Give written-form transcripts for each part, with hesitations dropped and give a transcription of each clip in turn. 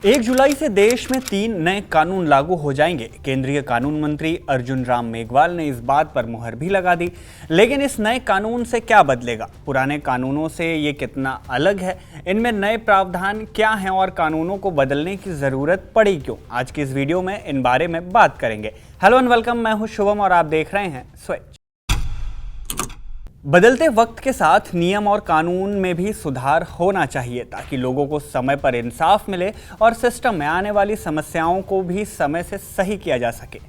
1 जुलाई से देश में 3 नए कानून लागू हो जाएंगे। केंद्रीय कानून मंत्री अर्जुन राम मेघवाल ने इस बात पर मुहर भी लगा दी। लेकिन इस नए कानून से क्या बदलेगा? पुराने कानूनों से ये कितना अलग है? इनमें नए प्रावधान क्या हैं और कानूनों को बदलने की जरूरत पड़ी क्यों? आज की इस वीडियो में इन बारे में बात करेंगे। हेलो एंड वेलकम, मैं हूं शुभम और आप देख रहे हैं स्विच। बदलते वक्त के साथ नियम और कानून में भी सुधार होना चाहिए ताकि लोगों को समय पर इंसाफ मिले और सिस्टम में आने वाली समस्याओं को भी समय से सही किया जा सके।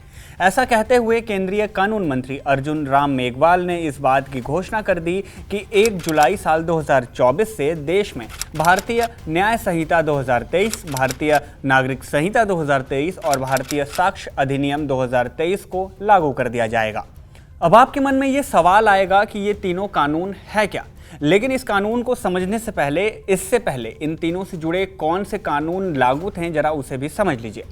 ऐसा कहते हुए केंद्रीय कानून मंत्री अर्जुन राम मेघवाल ने इस बात की घोषणा कर दी कि 1 जुलाई साल 2024 से देश में भारतीय न्याय संहिता 2023, भारतीय नागरिक संहिता 2023 और भारतीय साक्ष्य अधिनियम 2023 को लागू कर दिया जाएगा। अब आपके मन में ये सवाल आएगा कि ये तीनों कानून है क्या? लेकिन इस कानून को समझने से पहले, इससे पहले इन तीनों से जुड़े कौन से कानून लागू थे, जरा उसे भी समझ लीजिए।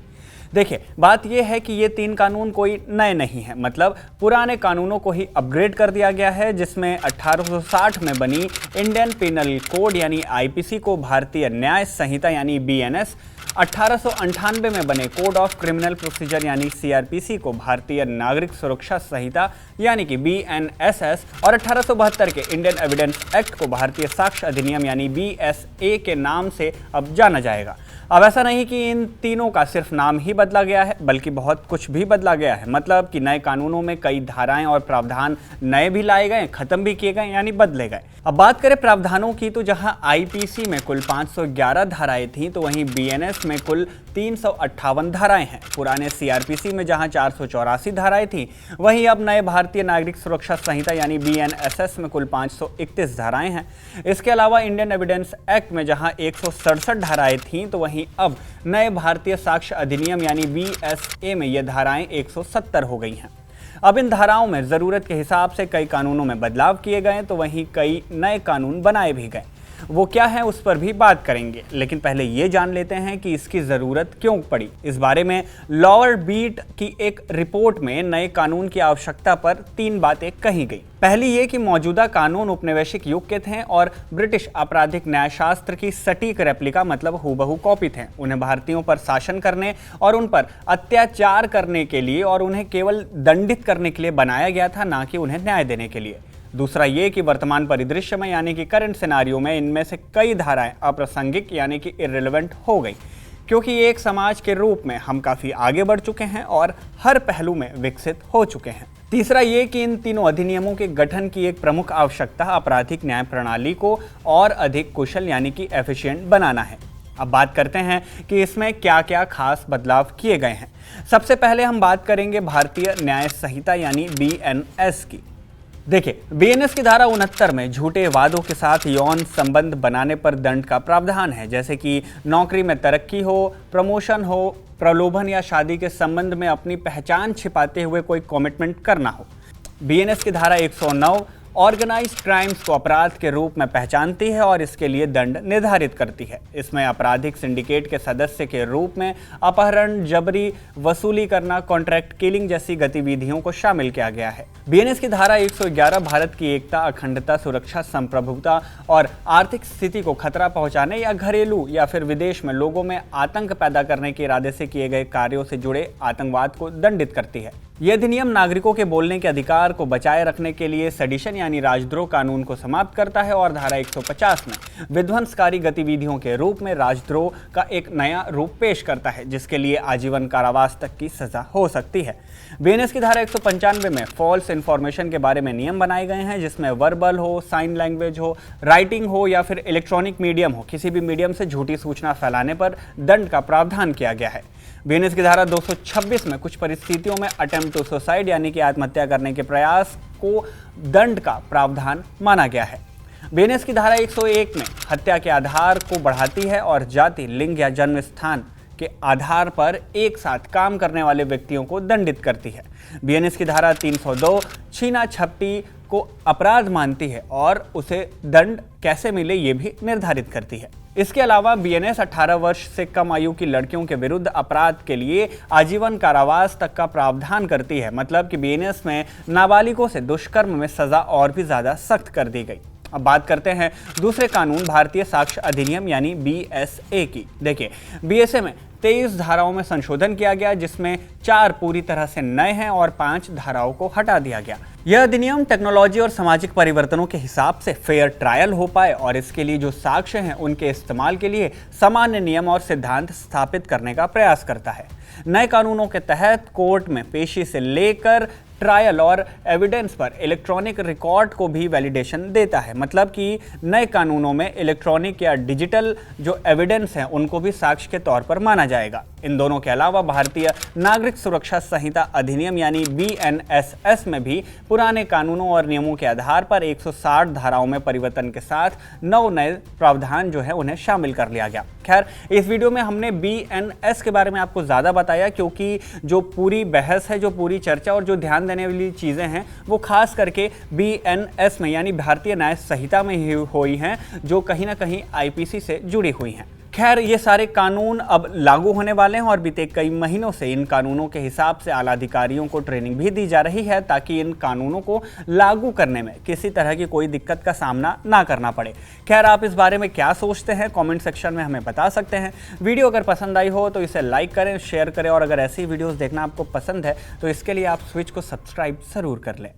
देखिए, बात यह है कि ये 3 कानून कोई नए नहीं हैं, मतलब पुराने कानूनों को ही अपग्रेड कर दिया गया है, जिसमें 1860 में बनी इंडियन पिनल कोड यानी आईपीसी को भारतीय न्याय संहिता यानी बीएनएस, 1898 में बने कोड ऑफ क्रिमिनल प्रोसीजर यानी सीआरपीसी को भारतीय नागरिक सुरक्षा संहिता यानी कि बीएनएसएस और 1872 के इंडियन एविडेंस एक्ट को भारतीय साक्ष्य अधिनियम यानी बीएसए के नाम से अब जाना जाएगा। अब ऐसा नहीं कि इन तीनों का सिर्फ नाम ही बदला गया है, बल्कि बहुत कुछ भी बदला गया है। मतलब कि नए कानूनों में कई धाराएं और प्रावधान नए भी लाए गए, खत्म भी किए गए यानी बदले गए। अब बात करें प्रावधानों की, तो जहां आईपीसी में कुल 511 धाराएं थीं, तो वहीं बीएनएस में कुल 358 धाराएं हैं। पुराने सीआरपीसी में जहां 484 धाराएं थीं, वहीं अब नए भारतीय नागरिक सुरक्षा संहिता यानी बीएनएसएस में कुल 531 धाराएं हैं। इसके अलावा इंडियन एविडेंस एक्ट में जहां 167 धाराएं थीं, तो वहीं अब नए भारतीय साक्ष्य अधिनियम यानी बीएसए में ये धाराएं 170 हो गई हैं। अब इन धाराओं में ज़रूरत के हिसाब से कई कानूनों में बदलाव किए गए, तो वहीं कई नए कानून बनाए भी गए। वो क्या है उस पर भी बात करेंगे, लेकिन पहले ये जान लेते हैं कि इसकी ज़रूरत क्यों पड़ी। इस बारे में लॉवर बीट की एक रिपोर्ट में नए कानून की आवश्यकता पर 3 बातें कही गई। पहली ये कि मौजूदा कानून उपनिवेशिक युग के थे और ब्रिटिश आपराधिक न्यायशास्त्र की सटीक रेप्लिका मतलब हूबहू कॉपी थे। उन्हें भारतीयों पर शासन करने और उन पर अत्याचार करने के लिए और उन्हें केवल दंडित करने के लिए बनाया गया था, ना कि उन्हें न्याय देने के लिए। दूसरा ये कि वर्तमान परिदृश्य में यानी कि करंट सिनारियो में इनमें से कई धाराएं अप्रासंगिक यानी कि इररिलेवेंट हो गई, क्योंकि एक समाज के रूप में हम काफ़ी आगे बढ़ चुके हैं और हर पहलू में विकसित हो चुके हैं। तीसरा ये कि इन तीनों अधिनियमों के गठन की एक प्रमुख आवश्यकता आपराधिक न्याय प्रणाली को और अधिक कुशल यानी कि एफिशिएंट बनाना है। अब बात करते हैं कि इसमें क्या क्या खास बदलाव किए गए हैं। सबसे पहले हम बात करेंगे भारतीय न्याय संहिता यानी बीएनएस की। देखिए, बीएनएस की धारा 69 में झूठे वादों के साथ यौन संबंध बनाने पर दंड का प्रावधान है, जैसे कि नौकरी में तरक्की हो, प्रमोशन हो, प्रलोभन या शादी के संबंध में अपनी पहचान छिपाते हुए कोई कमिटमेंट करना हो। बीएनएस की धारा 109 ऑर्गेनाइज्ड क्राइम्स को अपराध के रूप में पहचानती है और इसके लिए दंड निर्धारित करती है। इसमें आपराधिक सिंडिकेट के सदस्य के रूप में अपहरण, जबरी वसूली करना, कॉन्ट्रैक्ट किलिंग जैसी गतिविधियों को शामिल किया गया है। बीएनएस की धारा 111 भारत की एकता, अखंडता, सुरक्षा, संप्रभुता और आर्थिक स्थिति को खतरा पहुंचाने या घरेलू या फिर विदेश में लोगों में आतंक पैदा करने के इरादे से किए गए कार्यों से जुड़े आतंकवाद को दंडित करती है। यह अधिनियम नागरिकों के बोलने के अधिकार को बचाए रखने के लिए सेडिशन यानी राजद्रोह कानून को समाप्त करता है और धारा 150 में विध्वंसकारी गतिविधियों के रूप में राजद्रोह का एक नया रूप पेश करता है, जिसके लिए आजीवन कारावास तक की सजा हो सकती है। बीएनएस की धारा 195 में फॉल्स इन्फॉर्मेशन के बारे में नियम बनाए गए हैं, जिसमें वर्बल हो, साइन लैंग्वेज हो, राइटिंग हो या फिर इलेक्ट्रॉनिक मीडियम हो, किसी भी मीडियम से झूठी सूचना फैलाने पर दंड का प्रावधान किया गया है। बीएनएस की धारा 226 में कुछ परिस्थितियों में अटेम्प्ट टू सुसाइड यानी कि आत्महत्या करने के प्रयास को दंड का प्रावधान माना गया है। बीएनएस की धारा 101 में हत्या के आधार को बढ़ाती है और जाति, लिंग या जन्म स्थान के आधार पर एक साथ काम करने वाले व्यक्तियों को दंडित करती है। बीएनएस की धारा 302 छीना झपटी को अपराध मानती है और उसे दंड कैसे मिले ये भी निर्धारित करती है। इसके अलावा बीएनएस 18 वर्ष से कम आयु की लड़कियों के विरुद्ध अपराध के लिए आजीवन कारावास तक का प्रावधान करती है। मतलब कि बीएनएस में नाबालिगों से दुष्कर्म में सजा और भी ज्यादा सख्त कर दी गई। अब बात करते हैं दूसरे कानून भारतीय साक्ष्य अधिनियम यानी बीएसए की। देखिए, बीएसए में 23 धाराओं में संशोधन किया गया, जिसमें 4 पूरी तरह से नए हैं और 5 धाराओं को हटा दिया गया। यह अधिनियम टेक्नोलॉजी और सामाजिक परिवर्तनों के हिसाब से फेयर ट्रायल हो पाए और इसके लिए जो साक्ष्य हैं उनके इस्तेमाल के लिए सामान्य नियम और सिद्धांत स्थापित करने का प्रयास करता है। नए कानूनों के तहत कोर्ट में पेशी से लेकर ट्रायल और एविडेंस पर इलेक्ट्रॉनिक रिकॉर्ड को भी वैलिडेशन देता है। मतलब कि नए कानूनों में इलेक्ट्रॉनिक या डिजिटल जो एविडेंस हैं उनको भी साक्ष्य के तौर पर माना जाएगा। इन दोनों के अलावा भारतीय नागरिक सुरक्षा संहिता अधिनियम यानी बीएनएसएस में भी पुराने कानूनों और नियमों के आधार पर 160 धाराओं में परिवर्तन के साथ 9 नए प्रावधान जो है उन्हें शामिल कर लिया गया। खैर, इस वीडियो में हमने बीएनएस के बारे में आपको ज़्यादा बताया क्योंकि जो पूरी बहस है, जो पूरी चर्चा और जो ध्यान देने वाली चीज़ें हैं वो खास करके बीएनएस में यानी भारतीय न्याय संहिता में ही हुई हैं, जो कहीं ना कहीं आईपीसी से जुड़ी हुई हैं। खैर, ये सारे कानून अब लागू होने वाले हैं और बीते कई महीनों से इन कानूनों के हिसाब से आला अधिकारियों को ट्रेनिंग भी दी जा रही है ताकि इन कानूनों को लागू करने में किसी तरह की कोई दिक्कत का सामना ना करना पड़े। खैर, आप इस बारे में क्या सोचते हैं कमेंट सेक्शन में हमें बता सकते हैं। वीडियो अगर पसंद आई हो तो इसे लाइक करें, शेयर करें और अगर ऐसी वीडियोज़ देखना आपको पसंद है तो इसके लिए आप स्विच को सब्सक्राइब ज़रूर कर लें।